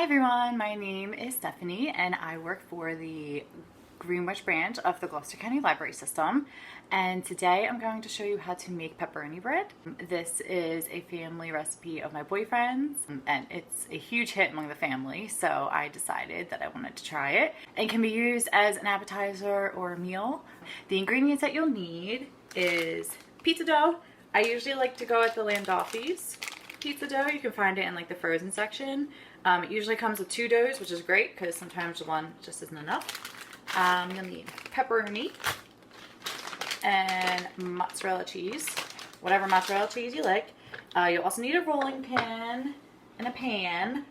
everyone, my name is Stephanie and I work for the Greenwich Branch of the Gloucester County Library System, and today I'm going to show you how to make pepperoni bread. This is a family recipe of my boyfriend's and it's a huge hit among the family, so I decided that I wanted to try it. It can be used as an appetizer or a meal. The ingredients that you'll need is pizza dough. I usually like to go at the Landolfi's pizza dough. You can find it in like the frozen section. It usually comes with 2 doughs, which is great because sometimes one just isn't enough. You'll need pepperoni and mozzarella cheese, whatever mozzarella cheese you like. You'll also need a rolling pin and a pan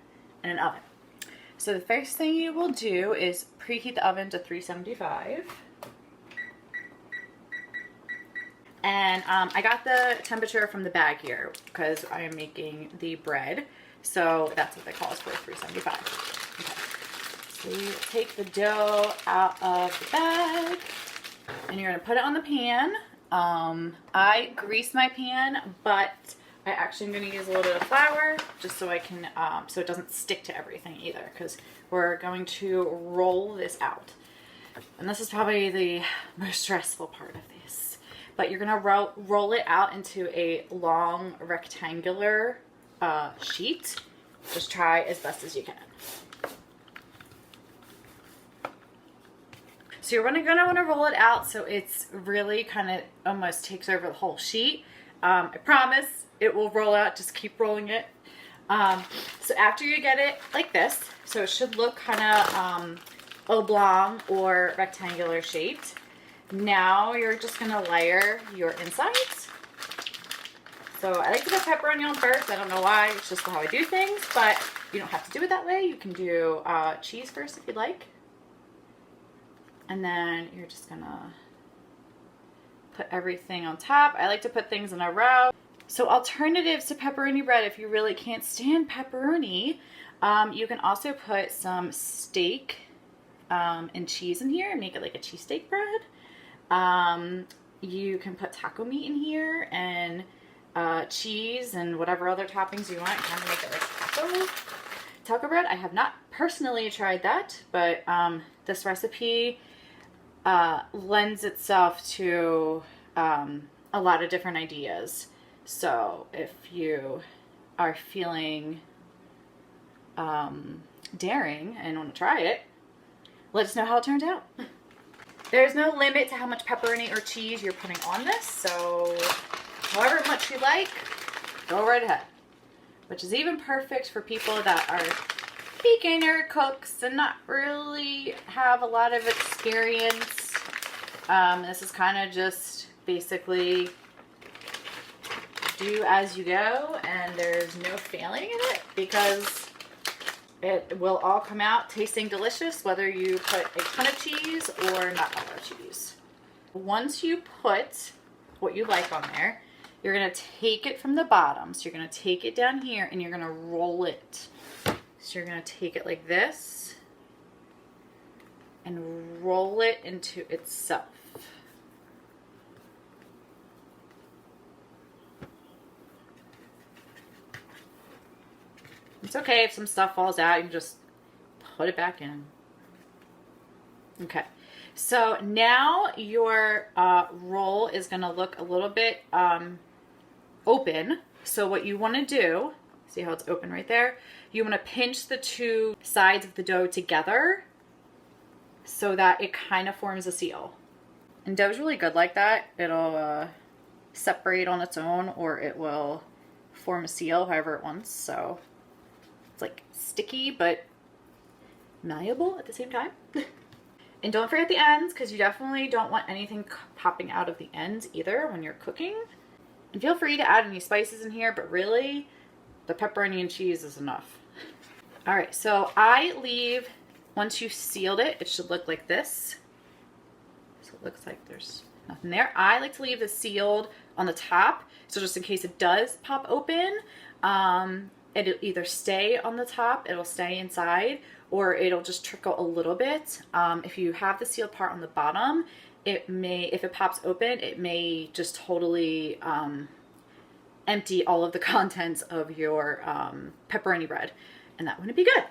and an oven. So the first thing you will do is preheat the oven to 375. And I got the temperature from the bag here because I am making the bread. So that's what they call us for, 375. Okay. So you take the dough out of the bag and you're gonna put it on the pan. I grease my pan, but I actually am gonna use a little bit of flour just so I can, so it doesn't stick to everything either, because we're going to roll this out. And this is probably the most stressful part of this. But you're gonna roll it out into a long rectangular sheet. Just try as best as you can. So you're gonna want to roll it out so it's really kind of almost takes over the whole sheet. I promise it will roll out. Just keep rolling it. So after you get it like this, so it should look kind of oblong or rectangular shaped. Now you're just gonna layer your insides. So I like to put pepperoni on first. I don't know why, it's just how I do things, but you don't have to do it that way. You can do cheese first if you'd like. And then you're just gonna put everything on top. I like to put things in a row. So alternatives to pepperoni bread, if you really can't stand pepperoni, you can also put some steak and cheese in here and make it like a cheesesteak bread. You can put taco meat in here and cheese and whatever other toppings you want, kind of make it like taco bread. I have not personally tried that, but this recipe lends itself to a lot of different ideas. So if you are feeling daring and want to try it, let us know how it turned out. There's no limit to how much pepperoni or cheese you're putting on this, so however much you like, go right ahead. Which is even perfect for people that are beginner cooks and not really have a lot of experience. This is kind of just basically do as you go, and there's no failing in it because it will all come out tasting delicious whether you put a ton of cheese or not a lot of cheese. Once you put what you like on there, you're going to take it from the bottom. So you're going to take it down here and you're going to roll it. So you're going to take it like this and roll it into itself. It's okay if some stuff falls out, you can just put it back in. Okay, so now your roll is going to look a little bit open. So what you want to do, see how it's open right there? You want to pinch the 2 sides of the dough together so that it kind of forms a seal. And dough's really good like that. It'll separate on its own, or it will form a seal however it wants. So it's like sticky but malleable at the same time. And don't forget the ends, because you definitely don't want anything popping out of the ends either when you're cooking. And feel free to add any spices in here, but really the pepperoni and cheese is enough. All right, so I leave, once you've sealed it, it should look like this. So it looks like there's nothing there. I like to leave this sealed on the top, so just in case it does pop open, it'll either stay on the top, it'll stay inside, or it'll just trickle a little bit. If you have the sealed part on the bottom, it may, if it pops open, it may just totally empty all of the contents of your pepperoni bread, and that wouldn't be good.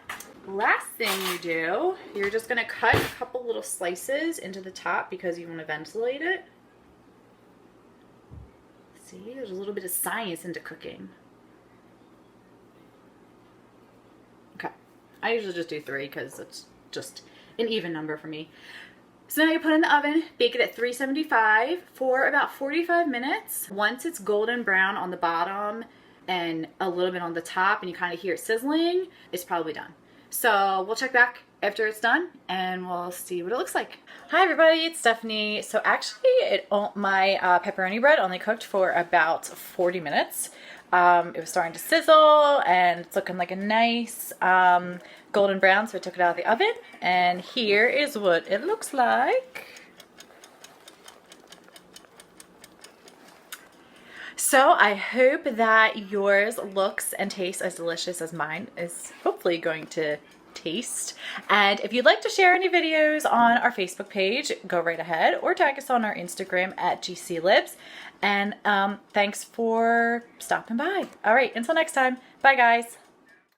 last thing you do, you're just gonna cut a couple little slices into the top because you want to ventilate it. See, there's a little bit of science into cooking. Okay, I usually just do 3 because it's just an even number for me. So now you put it in the oven, bake it at 375 for about 45 minutes. Once it's golden brown on the bottom and a little bit on the top and you kind of hear it sizzling, it's probably done. So we'll check back after it's done and we'll see what it looks like. Hi everybody, it's Stephanie. So actually my pepperoni bread only cooked for about 40 minutes. It was starting to sizzle and it's looking like a nice golden brown, so I took it out of the oven and here is what it looks like. So I hope that yours looks and tastes as delicious as mine is hopefully going to taste. And if you'd like to share any videos on our Facebook page, go right ahead, or tag us on our Instagram at GCLibs. And thanks for stopping by. All right, until next time. Bye guys.